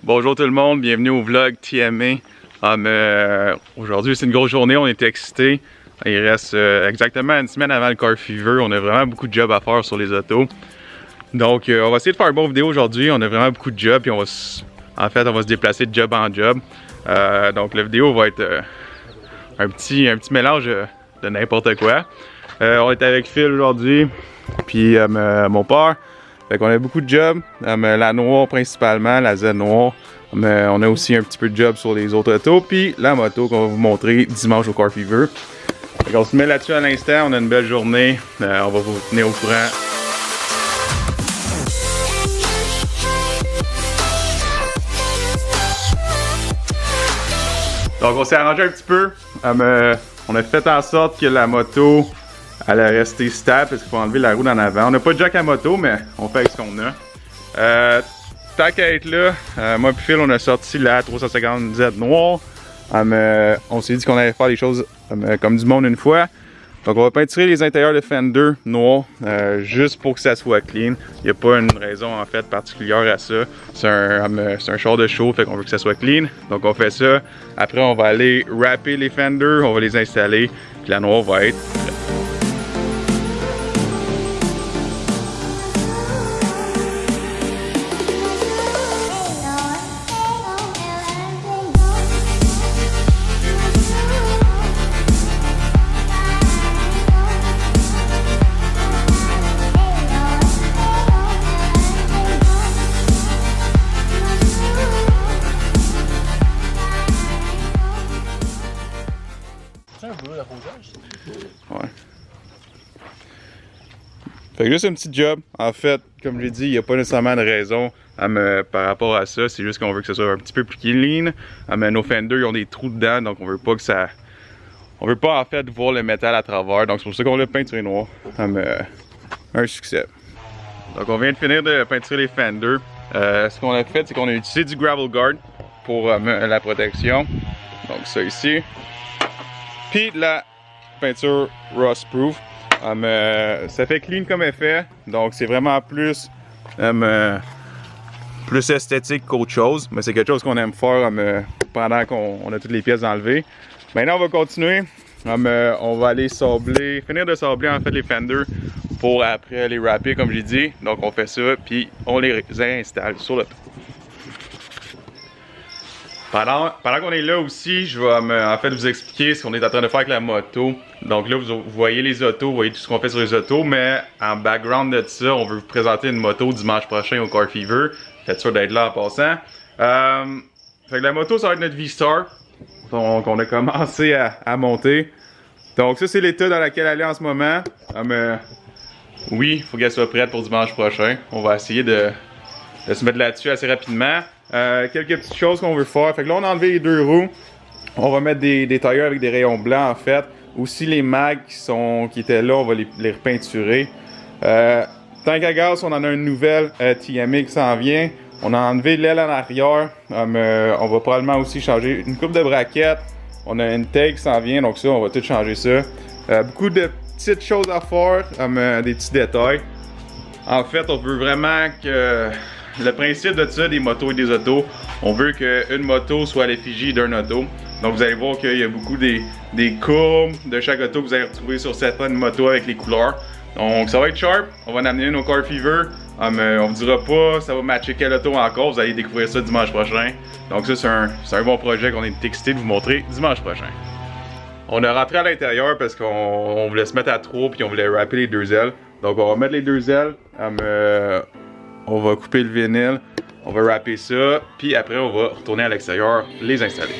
Bonjour tout le monde, bienvenue au vlog TMA. Aujourd'hui c'est une grosse journée, on est excités. Il reste exactement une semaine avant le Car Fever, on a vraiment beaucoup de jobs à faire sur les autos. Donc on va essayer de faire une bonne vidéo aujourd'hui, on a vraiment beaucoup de jobs et on va se déplacer de job en job. Donc la vidéo va être un petit mélange de n'importe quoi. On est avec Phil aujourd'hui, puis mon père. Fait qu'on a beaucoup de jobs, la noire principalement, la Z noire. On a aussi un petit peu de job sur les autres autos, puis la moto qu'on va vous montrer dimanche au Car Fever. Fait qu'on se met là-dessus à l'instant, on a une belle journée, on va vous tenir au courant. Donc on s'est arrangé un petit peu, on a fait en sorte que la moto elle a resté stable parce qu'il faut enlever la roue d'en avant. On n'a pas de jack à moto, mais on fait avec ce qu'on a. Tant qu'à être là, moi et Phil, on a sorti la 350Z noire. On s'est dit qu'on allait faire les choses comme du monde une fois. Donc on va peinturer les intérieurs de fender noirs juste pour que ça soit clean. Il n'y a pas une raison en fait particulière à ça. C'est un char de show, fait qu'on veut que ça soit clean. Donc on fait ça. Après on va aller wrapper les fenders, on va les installer. Puis la noire va être prête. Ouais. Fait que juste un petit job. En fait, comme j'ai dit, il n'y a pas nécessairement de raison par rapport à ça. C'est juste qu'on veut que ce soit un petit peu plus clean. Nos fenders ils ont des trous dedans, donc on veut pas que ça. On veut pas en fait voir le métal à travers. Donc c'est pour ça qu'on l'a peinturé noir. Un succès. Donc on vient de finir de peinturer les fenders. Ce qu'on a fait, c'est qu'on a utilisé du gravel guard pour la protection. Donc ça ici. Puis de la peinture rust proof. Ça fait clean comme effet, donc c'est vraiment plus esthétique qu'autre chose, mais c'est quelque chose qu'on aime faire pendant qu'on a toutes les pièces enlevées. Maintenant on va continuer, on va aller sabler, finir de sabler en fait les fenders pour après les wrapper comme j'ai dit. Donc on fait ça puis on les installe sur le Pendant qu'on est là aussi, je vais en fait vous expliquer ce qu'on est en train de faire avec la moto. Donc là, vous voyez les autos, vous voyez tout ce qu'on fait sur les autos, mais en background de ça, on veut vous présenter une moto dimanche prochain au Car Fever. Faites sûr d'être là en passant. Fait que la moto, ça va être notre V-Star, donc on a commencé à monter. Donc ça, c'est l'état dans lequel elle est en ce moment. Oui, il faut qu'elle soit prête pour dimanche prochain. On va essayer de se mettre là-dessus assez rapidement. Quelques petites choses qu'on veut faire. Fait que là, on a enlevé les deux roues. On va mettre des tailleurs avec des rayons blancs en fait. Aussi les mags qui étaient là, on va les repeinturer. Tank à gaz, on en a une nouvelle TMA qui s'en vient. On a enlevé l'aile en arrière. On va probablement aussi changer une coupe de braquettes. On a une taille qui s'en vient, donc ça, on va tout changer ça. Beaucoup de petites choses à faire, des petits détails. En fait, on veut vraiment que le principe de ça, des motos et des autos, on veut qu'une moto soit à l'effigie d'un auto. Donc vous allez voir qu'il y a beaucoup des courbes de chaque auto que vous allez retrouver sur certaines motos avec les couleurs. Donc ça va être sharp, on va en amener une au Car Fever. On vous dira pas ça va matcher quelle auto encore, vous allez découvrir ça dimanche prochain. Donc ça c'est un bon projet qu'on est excité de vous montrer dimanche prochain. On a rentré à l'intérieur parce qu'on voulait se mettre à 3 puis on voulait wrapper les deux ailes. Donc on va mettre les deux ailes. On va couper le vinyle, on va wrapper ça, puis après on va retourner à l'extérieur, les installer.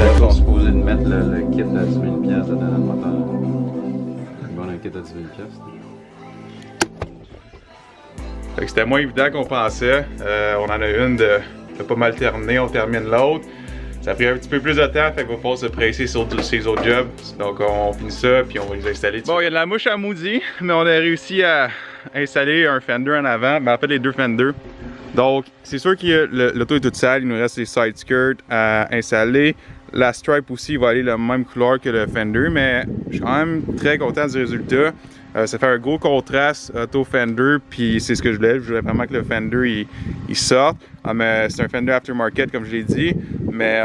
Ils sont supposés de mettre le kit à 10 000 $ dedans dans le moteur. On a un kit à 10 000 $. Fait que c'était moins évident qu'on pensait. On en a une de pas mal terminée, on termine l'autre. Ça a pris un petit peu plus de temps, fait qu'il va falloir se presser sur ces autres jobs. Donc on finit ça, puis on va les installer. Bon, il y a de la mouche à maudit, mais on a réussi à installer un fender en avant, mais en fait les deux fenders. Donc c'est sûr que l'auto est toute sale, il nous reste les side skirts à installer. La stripe aussi va aller la même couleur que le fender, mais je suis quand même très content du résultat. Ça fait un gros contraste auto-fender, puis c'est ce que je voulais. Je voulais vraiment que le fender il sorte. C'est un fender aftermarket comme je l'ai dit, mais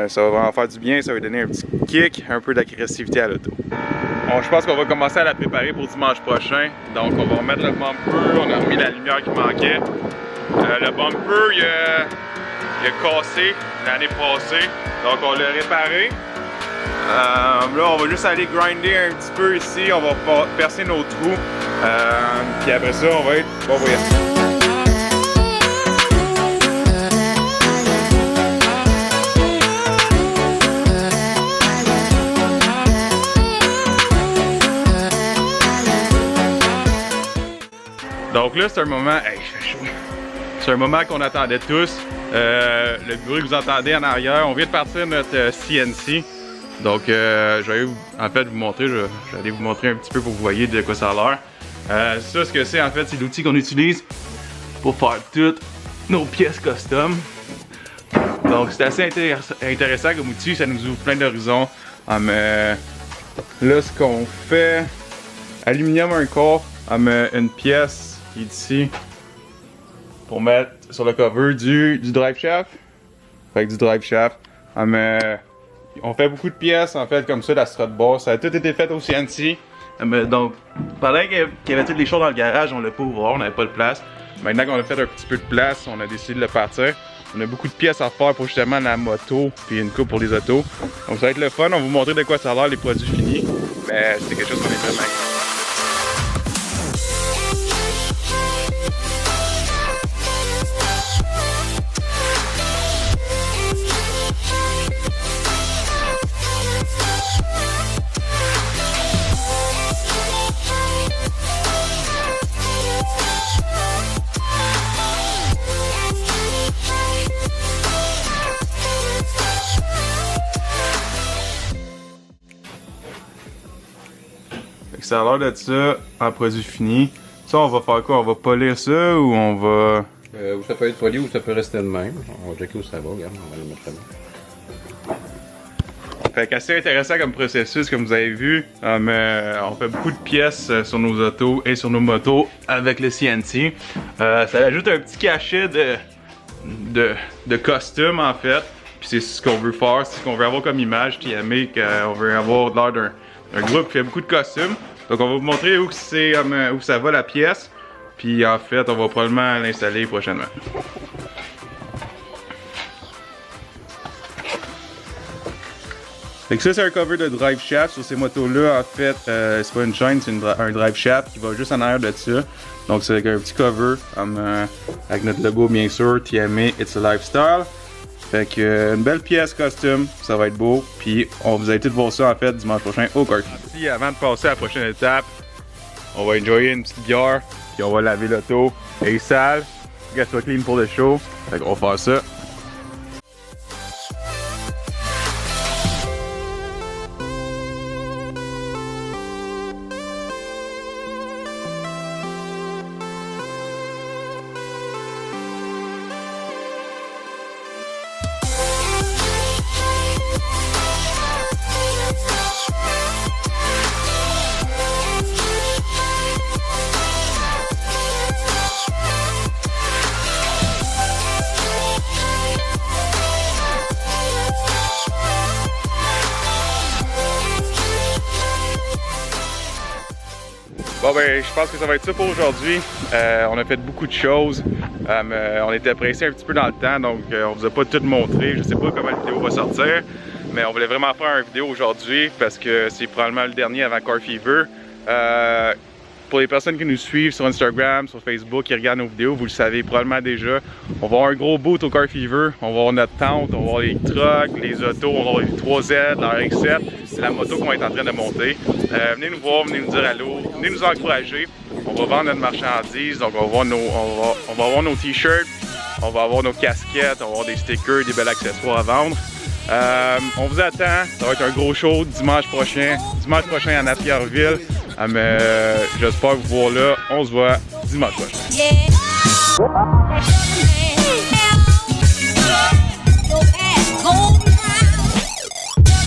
ça va vraiment faire du bien, ça va donner un petit kick, un peu d'agressivité à l'auto. Bon, je pense qu'on va commencer à la préparer pour dimanche prochain. Donc on va remettre le bumper, on a remis la lumière qui manquait. Le bumper il a cassé l'année passée, donc on l'a réparé. Là on va juste aller grinder un petit peu ici, on va percer nos trous, puis après ça on va être bon voyage. Donc là c'est un moment, hey, il fait chaud. C'est un moment qu'on attendait tous. Le bruit que vous entendez en arrière, on vient de partir notre CNC. Donc je vais en fait vous montrer, j'allais vous montrer un petit peu pour que vous voyez de quoi ça a l'air. Ça, ce que c'est en fait, c'est l'outil qu'on utilise pour faire toutes nos pièces custom. Donc c'est assez intéressant comme outil, ça nous ouvre plein d'horizons. Là ce qu'on fait, aluminium un corps, une pièce qui est ici pour mettre sur le cover du drive shaft. Fait que du drive shaft. On fait beaucoup de pièces en fait comme ça, la strut bar, ça a tout été fait au CNC. Donc pendant qu'il y avait toutes les choses dans le garage, on l'a pas ouvert, on n'avait pas de place. Maintenant qu'on a fait un petit peu de place, on a décidé de le partir. On a beaucoup de pièces à faire pour justement la moto, puis une coupe pour les autos. Donc ça va être le fun, on va vous montrer de quoi ça a l'air les produits finis. Mais c'est quelque chose qu'on est vraiment. Ça a l'air de ça en produit fini. Ça, on va faire quoi? On va polir ça ou on va... Ou ça peut être poli ou ça peut rester de même. On va checker où ça va, regarde, on va le mettre là. Fait qu'assez intéressant comme processus, comme vous avez vu. On fait beaucoup de pièces sur nos autos et sur nos motos avec le CNC. Ça ajoute un petit cachet de costume en fait. Puis c'est ce qu'on veut faire, c'est ce qu'on veut avoir comme image TMA, qu'on veut avoir l'air d'un groupe qui fait beaucoup de costumes. Donc on va vous montrer où ça va la pièce. Puis en fait, on va probablement l'installer prochainement. Fait que ça c'est un cover de drive shaft sur ces motos-là. En fait, c'est pas une chaîne, c'est un drive shaft qui va juste en arrière de ça. Donc c'est avec un petit cover avec notre logo bien sûr, TMA It's a Lifestyle. Fait que une belle pièce costume, ça va être beau. Puis on vous invite de voir ça en fait dimanche prochain au Car Fever. Ici, avant de passer à la prochaine étape, on va enjoyer une petite bière. Puis on va laver l'auto. Elle est sale, qu'elle soit clean pour le show. Fait qu'on va faire ça. Bon ben, je pense que ça va être ça pour aujourd'hui. On a fait beaucoup de choses. On était pressé un petit peu dans le temps, donc on vous a pas tout montré. Je sais pas comment la vidéo va sortir, mais on voulait vraiment faire une vidéo aujourd'hui parce que c'est probablement le dernier avant Car Fever. Pour les personnes qui nous suivent sur Instagram, sur Facebook, qui regardent nos vidéos, vous le savez probablement déjà. On va avoir un gros boot au Car Fever. On va avoir notre tente, on va avoir les trucks, les autos, on va avoir les 3Z, la RX-7. C'est la moto qu'on va être en train de monter. Venez nous voir, venez nous dire allô, venez nous encourager. On va vendre notre marchandise, donc on va avoir nos t-shirts, on va avoir nos casquettes, on va avoir des stickers, des bels accessoires à vendre. On vous attend, ça va être un gros show dimanche prochain à Napierville. Mais j'espère vous voir là. On se voit dimanche prochain. Yeah.